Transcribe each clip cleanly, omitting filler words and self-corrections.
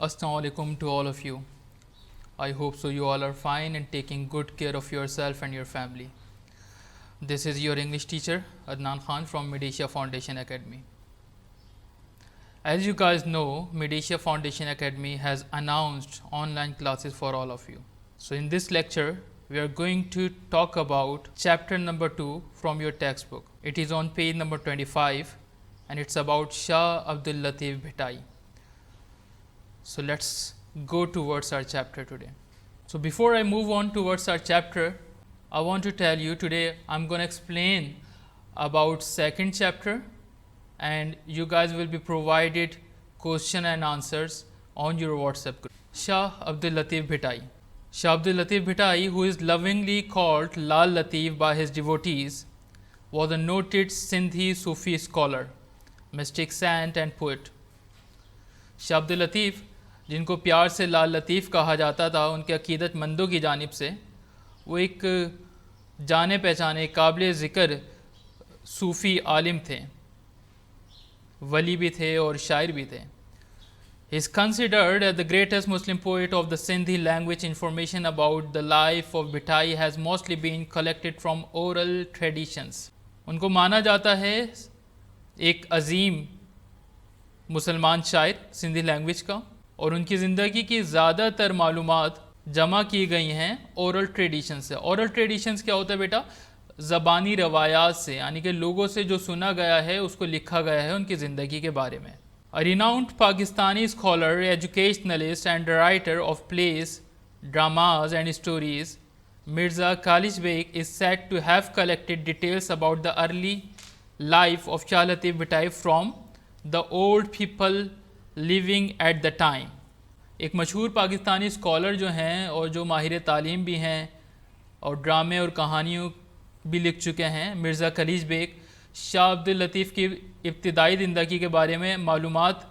Assalamu alaikum to all of you. I hope so you all are fine and taking good care of yourself and your family. This is your English teacher Adnan Khan from Medicia Foundation Academy. As you guys know, Medicia Foundation Academy has announced online classes for all of you. So in this lecture, we are going to talk about chapter number 2 from your textbook. It is on page number 25 and it's about Shah Abdul Latif Bhittai. So let's go towards our chapter today. So before I move on towards our chapter, I want to tell you today I'm going to explain about second chapter and you guys will be provided question and answers on your WhatsApp group. Shah Abdul Latif Bhittai. Shah Abdul Latif Bhittai, who is lovingly called Lal Latif by his devotees, was a noted Sindhi Sufi scholar, mystic saint and poet. Shah Abdul Latif, जिनको प्यार से लाल लतीफ़ कहा जाता था, उनके अक़ीदतमंदों की जानिब से वो एक जाने पहचाने काबिल ज़िक्र सूफ़ी आलिम थे, वली भी थे और शायर भी थे. He is considered as the greatest Muslim poet of the Sindhi language. Information about the life of Bhittai has mostly been collected from oral traditions. उनको माना जाता है एक अजीम मुसलमान शायर सिंधी लैंग्वेज का और उनकी ज़िंदगी की ज़्यादातर मालूमात जमा की गई हैं ओरल ट्रेडिशन से. ओरल ट्रेडिशंस क्या होता है बेटा? ज़बानी रवायात से, यानी कि लोगों से जो सुना गया है उसको लिखा गया है उनकी ज़िंदगी के बारे में. A renowned Pakistani scholar, educationalist and writer of plays, dramas and stories, Mirza Khalid Beg is said to have collected details about the early life of Shah Latif Bhittai from the old people living at the time. एक मशहूर Pakistani scholar जो हैं और जो माहिर तालीम भी हैं और ड्रामे और कहानियों भी लिख चुके हैं, मिर्ज़ा खलीज बेग, शाह अब्दुल लतीफ़ की इब्तिदाई ज़िंदगी के बारे में मालूमात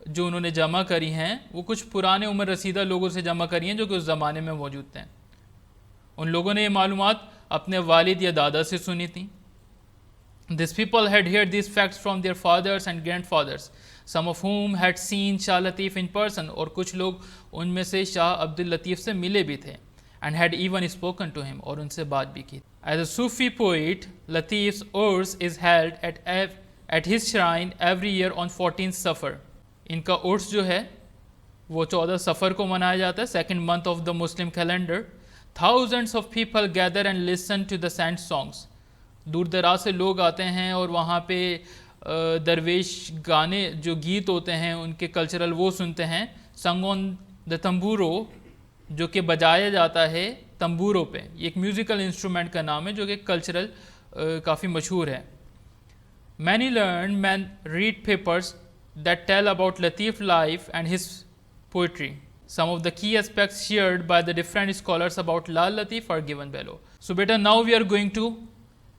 जो उन्होंने जमा करी हैं वो कुछ पुराने उम्र रसीदा लोगों से जमा करी हैं जो कि उस ज़माने में मौजूद थे. उन लोगों ने ये मालूमात अपने वालिद या दादा से सुनी थी. These people had heard these facts from their fathers and grandfathers, some of whom had seen Shah Latif in person, और कुछ लोग उनमें से शाह अब्दुल लतीफ़ से मिले भी थे, and had even spoken to him, और उनसे बात भी की. As a Sufi poet, Latif's Urs is held at his shrine every year on 14th Safar. इनका उर्स जो है वो 14 सफ़र को मनाया जाता है, second month of the Muslim calendar. Thousands of people gather and listen to the saint songs. दूर दराज से लोग आते हैं और वहाँ पे दरवेश गाने जो गीत होते हैं उनके कल्चरल वो सुनते हैं. संग ऑन द तंबूरो, जो कि बजाया जाता है तंबूरों पे. ये एक म्यूज़िकल इंस्ट्रूमेंट का नाम है जो कि कल्चरल काफ़ी मशहूर है. Many learn man read papers that tell about Latif life and his poetry. Some of the key aspects shared by the different scholars about Lal Latif are given below. So beta, now we are going to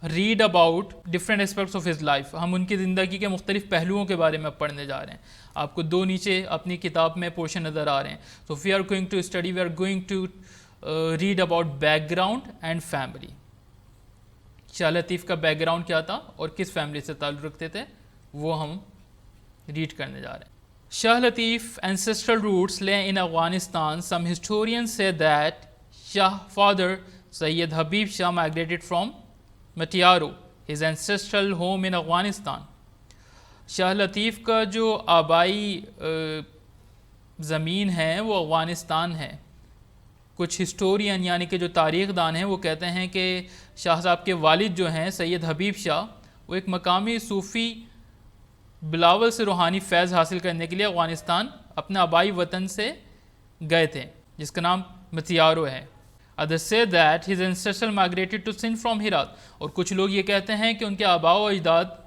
read about different aspects of his life. हम उनकी ज़िंदगी के मुख्तलिफ पहलुओं के बारे में पढ़ने जा रहे हैं. आपको दो नीचे अपनी किताब में पोर्शन नज़र आ रहे हैं. तो we are going to study, we are going to read about background and family. Shah Latif का बैकग्राउंड क्या था और किस फैमिली से ताल्लुक़ रखते थे वो हम रीड करने जा रहे हैं. Shah Latif ancestral roots lay in Afghanistan. Some historians say that Shah father Syed Habib Shah migrated from Matiari, his ancestral home in Afghanistan. Shah Latif का जो आबाई ज़मीन है वो अफ़गानिस्तान है. कुछ हिस्टोरियन यानी कि जो तारीख़ दान हैं वो कहते हैं कि शाह साहब के वालिद जो हैं सैयद हबीब शाह, वो एक मकामी सूफ़ी बिलावल से रूहानी फैज़ हासिल करने के लिए अफ़गानिस्तान अपने आबाई वतन से गए थे जिसका नाम मटियारो है. Others say that his ancestors migrated to Sindh from Herat. और कुछ लोग ये कहते हैं कि उनके आबा व अजदाद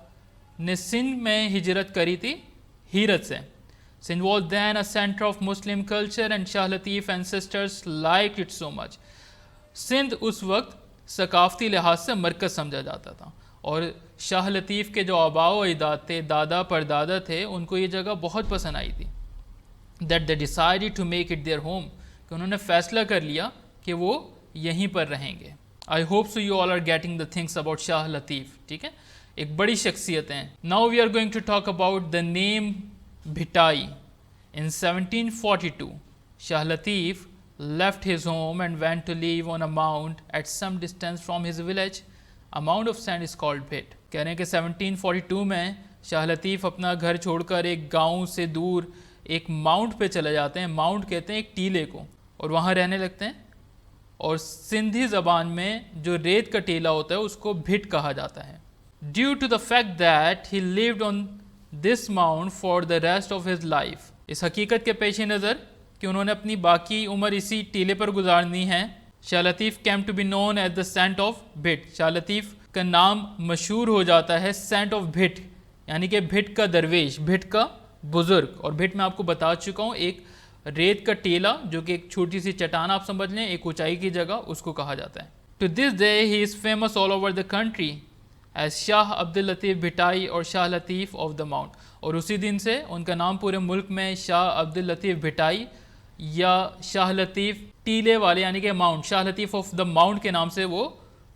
ने सिंध में हिजरत करी थी हीरत से. Sindh was then a center of Muslim culture and Shah Latif ancestors liked it so much. Sindh उस वक्त सकाफ़ती लिहाज से मरकज़ समझा जाता था और शाह लतीफ़ के जो आबा व अजदाद थे, दादा परदादा थे, उनको ये जगह बहुत पसंद आई थी. That they decided to make it their home. कि उन्होंने फ़ैसला कर लिया कि वो यहीं पर रहेंगे. I hope so you all are getting the things about Shah Latif. ठीक है, एक बड़ी शख्सियत हैं. Now we are going to talk about the name Bhitai. In 1742, Shah Latif left his home and went to live on a mound at some distance from his village. A mound of sand is called Bhit. कह रहे हैं कि 1742 में शाह लतीफ़ अपना घर छोड़कर एक गांव से दूर एक माउंट पे चले जाते हैं. माउंट कहते हैं एक टीले को, और वहाँ रहने लगते हैं. और सिंधी ज़बान में जो रेत का टीला होता है उसको भिट कहा जाता है. Due to the fact that he lived on this mount for the rest of his life, इस हकीकत के पेश नज़र कि उन्होंने अपनी बाकी उम्र इसी टीले पर गुजारनी है, Shah Latif came to be known as the saint of Bhit. Shah Latif का नाम मशहूर हो जाता है सेंट ऑफ भिट, यानी कि भिट का दरवेश, भिट का बुज़ुर्ग. और भिट मैं आपको बता चुका हूँ, एक रेत का टीला जो कि एक छोटी सी चट्टान आप समझ लें, एक ऊंचाई की जगह, उसको कहा जाता है. To this day he is famous all over the country as Shah Abdul Latif Bhitai और Shah Latif of the mount. और उसी दिन से उनका नाम पूरे मुल्क में शाह अब्दुल लतीफ़ भिटाई या शाह लतीफ़ टीले वाले यानी कि mount, Shah Latif of the mount के नाम से वो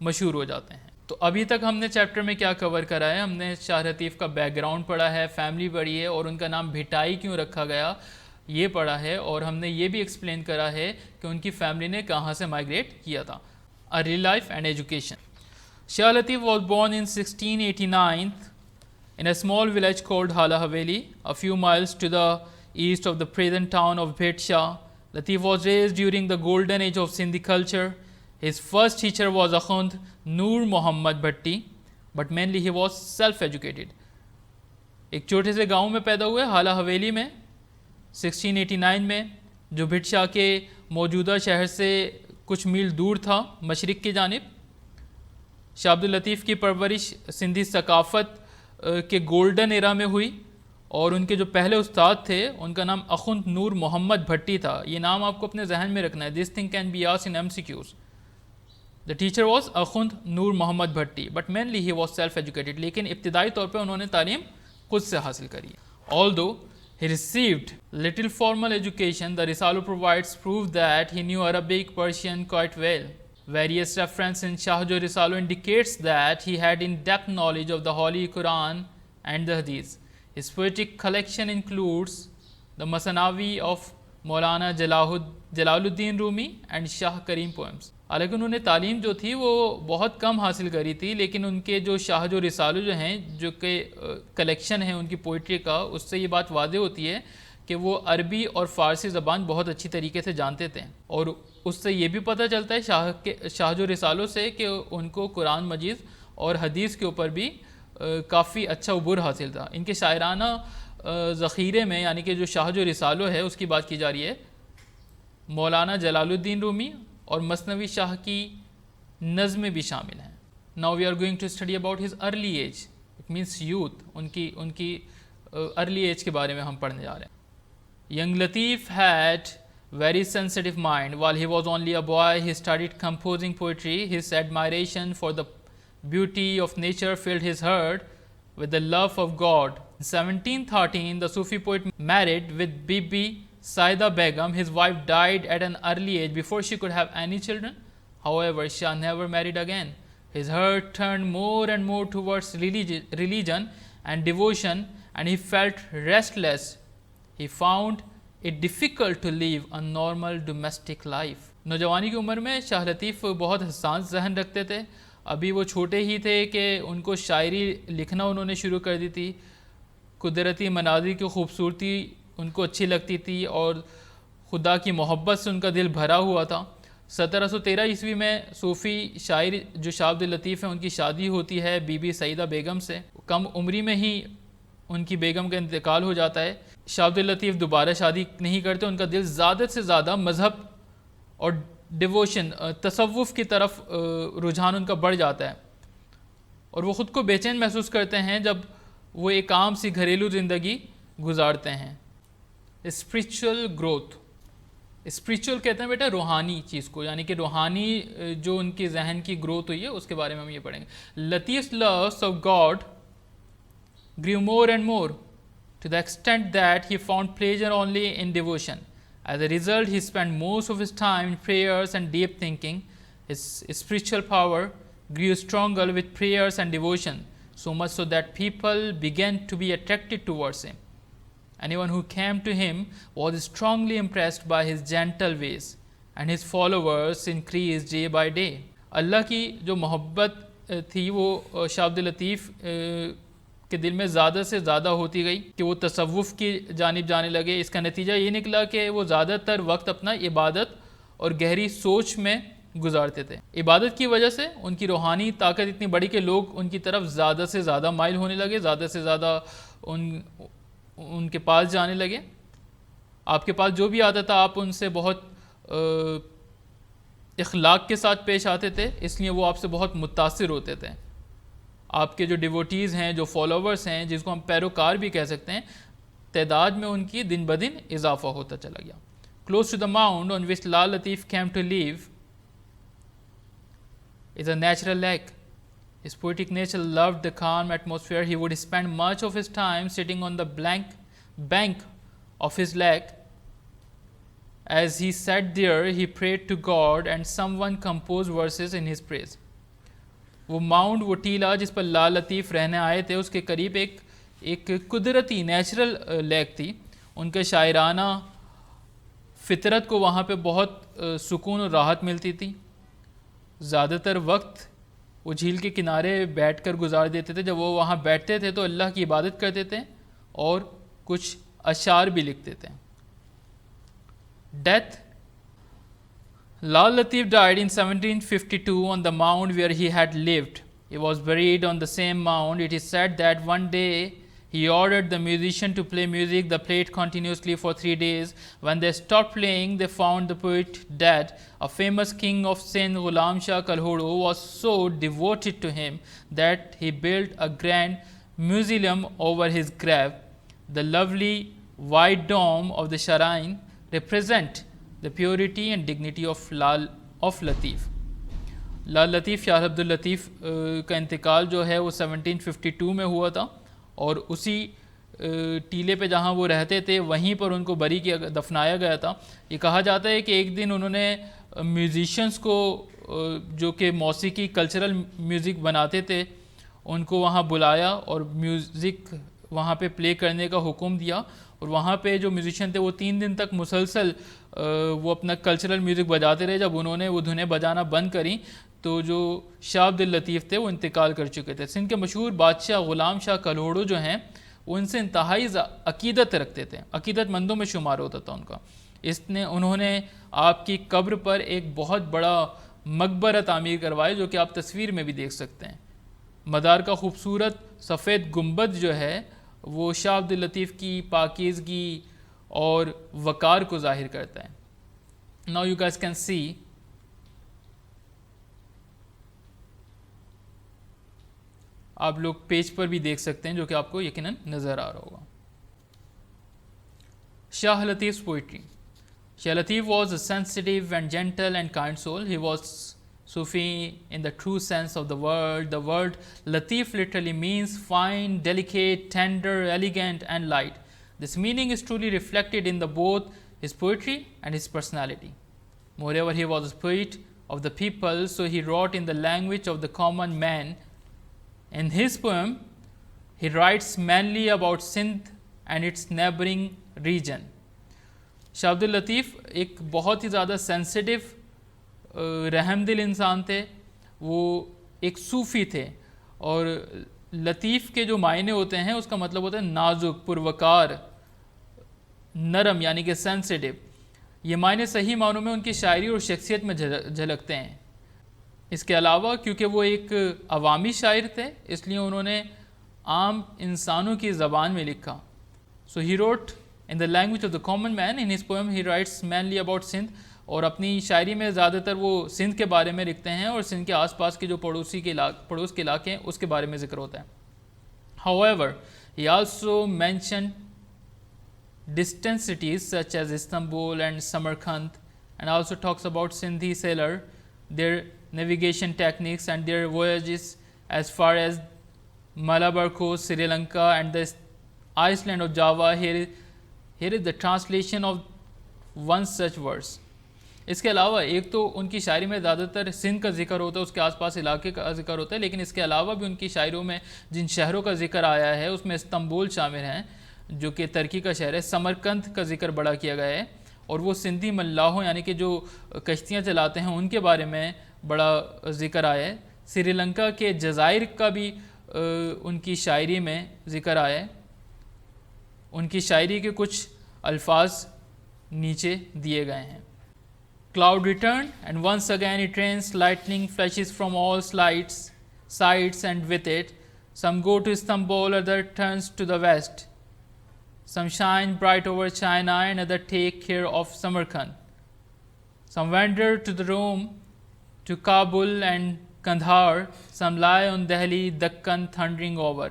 मशहूर हो जाते हैं. तो अभी तक हमने चैप्टर में क्या कवर करा है? हमने शाह लतीफ़ का बैकग्राउंड पढ़ा है, फैमिली पढ़ी है, और उनका नाम भिटाई क्यों रखा गया ये पढ़ा है. और हमने ये भी एक्सप्लेन करा है कि उनकी फैमिली ने कहाँ से माइग्रेट किया था. Early life and education. Shah Latif was born in 1689 in a small village called Hala Haveli, a few miles to the east of the present town of Bhet Shah. Latif was raised during the golden age of Sindhi culture. His first teacher was Akhund Noor Muhammad Bhatti, but mainly he was self-educated. एक छोटे से गांव में पैदा हुए हाला हवेली में 1689 में, जो भिट शाह के मौजूदा शहर से कुछ मील दूर था मशरिक़ की जानिब. शाह अब्दुल लतीफ़ की परवरिश सिंधी सकाफ़त के गोल्डन एरा में हुई, और उनके जो पहले उस्ताद थे उनका नाम अखुंद नूर मोहम्मद भट्टी था. ये नाम आपको अपने जहन में रखना है. This thing can be asked in MCQs. The teacher was Akhund Noor Muhammad Bhatti, but mainly he was self educated. लेकिन इब्तिदाई तौर पर उन्होंने तालीम खुद से हासिल करी. Although he received little formal education, the Risalu provides proof that he knew Arabic, Persian quite well. Various reference in Shahjo Risalu indicates that he had in-depth knowledge of the Holy Quran and the Hadith. His poetic collection includes the Masanavi of Maulana Jalaluddin Rumi and Shah Karim poems. हालांकि उन्होंने तालीम जो थी वो बहुत कम हासिल करी थी, लेकिन उनके जो शाहजो रिसालू जो हैं, जो कि कलेक्शन है उनकी पोइट्री का, उससे ये बात वादे होती है कि वो अरबी और फ़ारसी ज़बान बहुत अच्छी तरीके से जानते थे. और उससे ये भी पता चलता है शाहजो रिसालों से कि उनको कुरान मजीद और हदीस के ऊपर भी काफ़ी अच्छा उबूर हासिल था. इनके शायराना ज़ख़ीरे में, यानी कि जो शाहजो रिसालो है उसकी बात की जा रही है, मौलाना जलालुद्दीन रूमी और मसनवी शाह की नज़में भी शामिल हैं. Now we are going to study about his early age, it means youth. उनकी अर्ली एज के बारे में हम पढ़ने जा रहे हैं. Young Latif had very sensitive mind. While he was only a boy, he started composing poetry. His admiration for the beauty of nature filled his heart with the love of God. In 1713, the Sufi poet married with Bibi Saida Begum. His wife died at an early age before she could have any children. However, Shah never married again. His heart turned more and more towards religion and devotion, and he felt restless. He found it difficult to live a normal domestic life. नौजवानी की उम्र में शाह लतीफ़ बहुत हसास जहन रखते थे. अभी वो छोटे ही थे कि उनको शायरी लिखना उन्होंने शुरू कर दी थी. कुदरती मनाज़िर की खूबसूरती उनको अच्छी लगती थी और खुदा की मोहब्बत से उनका दिल भरा हुआ था. 1713 ईस्वी में सूफ़ी शायर जो शाह अब्दुल लतीफ़ हैं उनकी शादी होती है बीबी सईदा बेगम से. कम उम्री में ही उनकी बेगम का इंतकाल हो जाता है. शाह अब्दुल लतीफ़ दोबारा शादी नहीं करते. उनका दिल ज़्यादा से ज़्यादा मज़हब और डिवोशन तसव्वुफ़ की तरफ रुझान उनका बढ़ जाता है, और वो ख़ुद को बेचैन महसूस करते हैं जब वो एक आम सी घरेलू ज़िंदगी गुजारते हैं. स्पिरिचुअल ग्रोथ, स्पिरिचुअल कहते हैं बेटा रूहानी चीज़ को, यानी कि रूहानी जो उनके जहन की ग्रोथ हुई है उसके बारे में हम ये पढ़ेंगे. Latif loves of God grew more and more to the extent that he found pleasure only in devotion. As a result, he spent most of his time in prayers and deep thinking. His spiritual power grew stronger with prayers and devotion, so much so that people began to be attracted towards him. Anyone who came to him was strongly impressed by his gentle ways, and his followers increased day by day. अल्लाह की जो मोहब्बत थी वो शाह अब्दुल लतीफ़ के दिल में ज़्यादा से ज़्यादा होती गई कि वो तसव्वुफ़ की जानिब जाने लगे। इसका नतीजा ये निकला कि वो ज़्यादातर वक्त अपना इबादत और गहरी सोच में गुजारते थे। इबादत की वजह से उनकी रूहानी ताकत इतनी बड़ी कि लोग उनकी तरफ ज़्यादा से ज़्यादा माइल होने लगे, ज़्यादा से ज़्यादा उनके पास जाने लगे। आपके पास जो भी आता था आप उनसे बहुत इखलाक के साथ पेश आते थे, इसलिए वो आपसे बहुत मुतासिर होते थे। आपके जो डिवोटीज़ हैं, जो फॉलोवर्स हैं, जिसको हम पैरोकार भी कह सकते हैं, तादाद में उनकी दिन ब दिन इजाफा होता चला गया। Close to the mount on which Lal Latif came to live is a natural lake. His poetic nature loved the calm atmosphere. He would spend much of his time sitting on the bank of his lake. As he sat there, he prayed to God and someone composed verses in his praise. वो mount, वो टीला जिस पर लाल लतीफ़ रहने आए थे, उसके करीब एक कुदरती नेचुरल लेक थी। उनके शायराना फ़ितरत को वहाँ पे बहुत सुकून और राहत मिलती थी। ज़्यादातर वक्त वो झील के किनारे बैठकर गुजार देते थे। जब वो वहाँ बैठते थे तो अल्लाह की इबादत करते थे और कुछ अशार भी लिखते थे। Death, Lal Latif died in 1752 on the mound where he had lived. He was buried on the same mound. It is said that one day he ordered the musician to play music. They played continuously for 3 days. When they stopped playing, they found the poet dead. A famous king of Sindh, Ghulam Shah Kalhodo, was so devoted to him that he built a grand mausoleum over his grave. The lovely white dome of the shrine represent the purity and dignity of Latif. लाल लतीफ़, शाह अब्दुल लतीफ़ का इंतकाल जो है वो 1752 में हुआ था और उसी टीले पे जहाँ वो रहते थे वहीं पर उनको बरी किया, दफनाया गया था। ये कहा जाता है कि एक दिन उन्होंने म्यूज़िशंस को जो कि मौसीकी कल्चरल म्यूज़िक बनाते थे उनको वहाँ बुलाया और म्यूज़िक वहाँ पे प्ले करने का हुक्म दिया और वहाँ पे जो म्यूज़िशियन थे वो 3 दिन तक मुसलसल वो अपना कल्चरल म्यूज़िक बजाते रहे। जब उन्होंने वो धुनें बजाना बंद करी तो जो शाह अब्दुल लतीफ़ थे वो इंतकाल कर चुके थे। सिंध के मशहूर बादशाह ग़ुलाम शाह कल्होड़ो जो हैं वो इनसे इंतहाई अकीदत रखते थे, अकीदतमंदों में शुमार होता था उनका। उन्होंने आपकी कब्र पर एक बहुत बड़ा मकबरा तामीर करवाया जो कि आप तस्वीर में भी देख सकते हैं। मदार का खूबसूरत सफ़ेद गुंबद जो है वो शाह अब्दुल लतीफ़ की पाकीज़गी और वक़ार को ज़ाहिर करता है। Now you guys can see आप लोग पेज पर भी देख सकते हैं जो कि आपको यकीनन नज़र आ रहा होगा। Shah लतीफ़'s poetry. Shah Latif was a sensitive and gentle and kind soul. He was Sufi in the true sense of the word. The word Latif literally means fine, delicate, tender, elegant and light. This meaning is truly reflected in both his poetry and his personality. Moreover, he was a poet of the people, so he wrote in the language of the common man. In his poem, he writes mainly about Sindh and its neighboring region. Shah Abdul लतीफ़ एक बहुत ही ज़्यादा sensitive रहमदिल इंसान थे। वो एक सूफ़ी थे और लतीफ़ के जो मायने होते हैं उसका मतलब होता है नाजुक, पुरवकार, नरम यानी कि सेंसिटिव। ये मायने सही मानों में उनकी शायरी और शख्सियत में झलकते हैं। इसके अलावा क्योंकि वो एक अवामी शायर थे इसलिए उन्होंने आम इंसानों की ज़बान में लिखा। So he wrote in the language of the common man. In his poem he writes mainly about Sindh. और अपनी शायरी में ज़्यादातर वो सिंध के बारे में लिखते हैं और सिंध के आसपास के जो पड़ोस के इलाके हैं उसके बारे में ज़िक्र होता है। However he also mention distant cities such as Istanbul and Samarkand, and also talks about Sindhi sailor, their navigation techniques and their voyages as far as Malabar coast, Sri Lanka and the Iceland of Java. Here is the translation of one such verse. इसके अलावा एक तो उनकी शायरी में ज़्यादातर सिंध का जिक्र होता है, उसके आसपास इलाके का जिक्र होता है, लेकिन इसके अलावा भी उनकी शायरों में जिन शहरों का जिक्र आया है उसमें इस्तांबुल शामिल हैं, जो कि तुर्की का शहर है, समरकंद का जिक्र बड़ा किया गया है, और वो सिंधी मल्लाहों यानी कि जो कश्तियाँ चलाते हैं उनके बारे में बड़ा जिक्र आया है। श्रीलंका के जज़ायर का भी उनकी शायरी में जिक्र आया है। उनकी शायरी के कुछ अल्फाज नीचे दिए गए हैं। Cloud returned, and once again it rains lightning flashes from all sides, and with it, some go to Istanbul, other turns to the west. Some shine bright over China, and other take care of Samarkand. Some wander to the Rome, to Kabul and Kandahar. Some lie on Delhi, Deccan thundering over.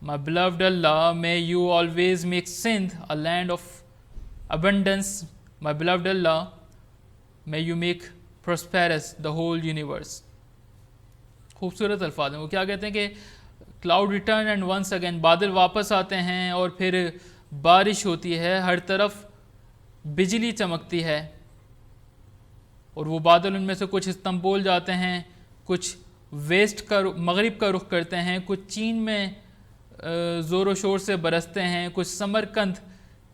My beloved Allah, may you always make Sindh a land of abundance. My beloved Allah, may you make prosperous the whole universe. खूबसूरत अल्फाज हैं। वो क्या कहते हैं कि cloud return and once again, बादल वापस आते हैं और फिर बारिश होती है, हर तरफ बिजली चमकती है, और वो बादल उनमें से कुछ इस्तांबुल जाते हैं, कुछ वेस्ट का मगरिब का रुख करते हैं, कुछ चीन में ज़ोर शोर से बरसते हैं, कुछ समरकंद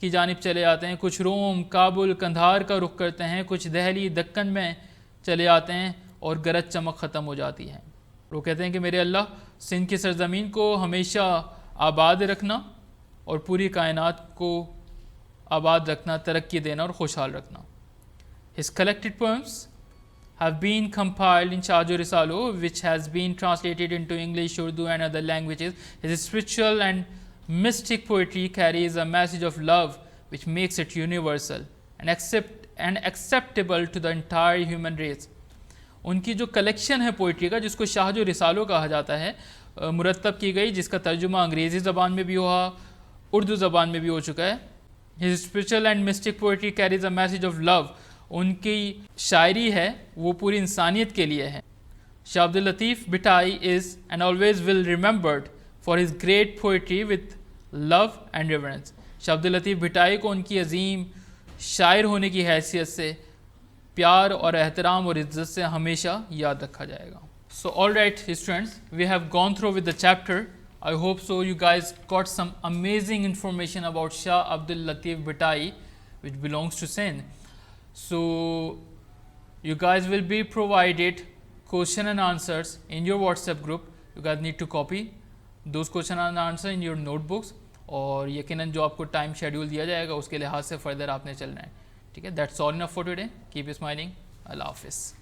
की जानिब चले जाते हैं, कुछ रोम, काबुल, कंधार का रुख करते हैं, कुछ दहली, दक्कन में चले जाते हैं, और गरज चमक ख़त्म हो जाती है। वो कहते हैं कि मेरे अल्लाह, सिंध की सरज़मीन को हमेशा आबाद रखना और पूरी कायनात को आबाद रखना, तरक्की देना और खुशहाल रखना। His collected poems have been compiled in Shahjo Risalo, which has been translated into English, Urdu and other languages. His spiritual and mystic poetry carries a message of love which makes it universal and acceptable to the entire human race. उनकी जो collection है poetry का, जिसको शाहजो रिसालो कहा जाता है, मुरतब की गई, जिसका तर्जुमा अंग्रेज़ी ज़बान में भी हुआ, उर्दू ज़बान में भी हो चुका है। His spiritual and mystic poetry carries a message of love. उनकी शायरी है वो पूरी इंसानियत के लिए है। Shah Abdul Latif Bhitai is and always will remembered for his great poetry with love and reverence. Shah Abdul Latif Bhitai को उनकी अजीम शायर होने की हैसियत से प्यार और एहतराम और इज़्ज़त से हमेशा याद रखा जाएगा। So all right students, we have gone through with the chapter. I hope so you guys got some amazing information about Shah Abdul Latif Bhitai, which belongs to Sindh. So you guys will be provided question and answers in your WhatsApp group. You guys need to copy those question and answer in your notebooks, और यकीनन जो आपको time schedule दिया जाएगा उसके लिहाज से further आपने चलना है। ठीक है, that's all enough for today. Keep smiling. Allah हाफिज़।